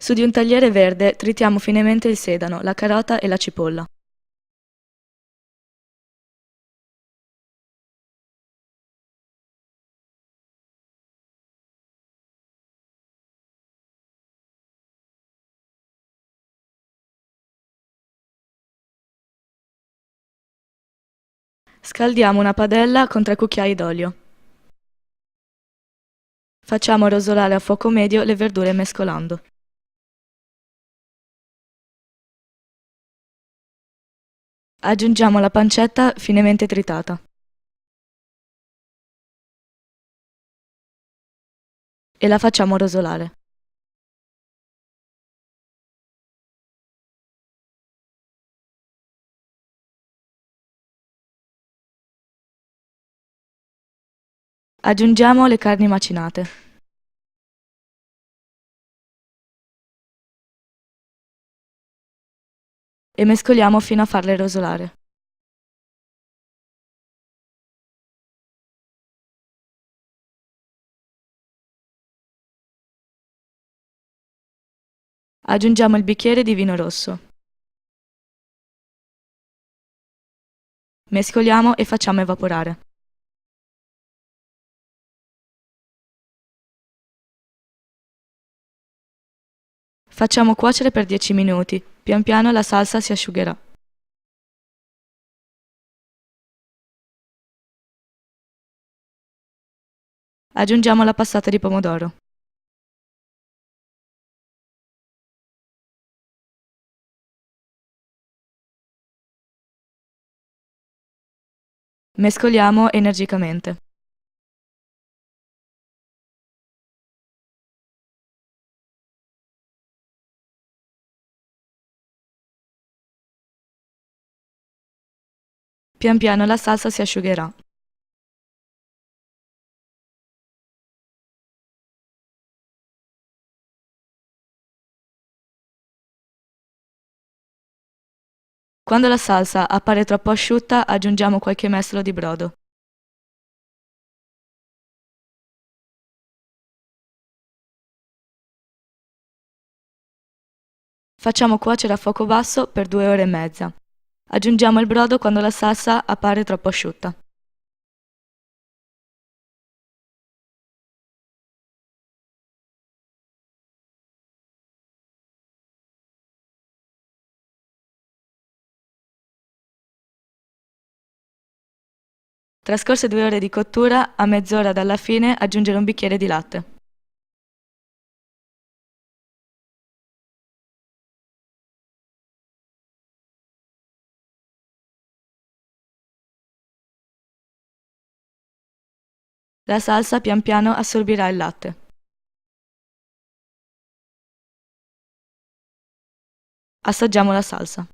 Su di un tagliere verde tritiamo finemente il sedano, la carota e la cipolla. Scaldiamo una padella con 3 cucchiai d'olio. Facciamo rosolare a fuoco medio le verdure mescolando. Aggiungiamo la pancetta finemente tritata e la facciamo rosolare. Aggiungiamo le carni macinate e mescoliamo fino a farle rosolare. Aggiungiamo il bicchiere di vino rosso. Mescoliamo e facciamo evaporare. Facciamo cuocere per 10 minuti, pian piano la salsa si asciugherà. Aggiungiamo la passata di pomodoro. Mescoliamo energicamente. Pian piano la salsa si asciugherà. Quando la salsa appare troppo asciutta, aggiungiamo qualche mestolo di brodo. Facciamo cuocere a fuoco basso per 2 ore e mezza. Aggiungiamo il brodo quando la salsa appare troppo asciutta. Trascorse 2 ore di cottura, a mezz'ora dalla fine aggiungere un bicchiere di latte. La salsa pian piano assorbirà il latte. Assaggiamo la salsa.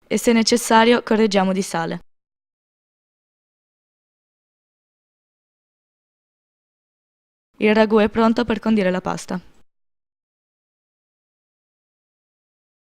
E se necessario correggiamo di sale. Il ragù è pronto per condire la pasta.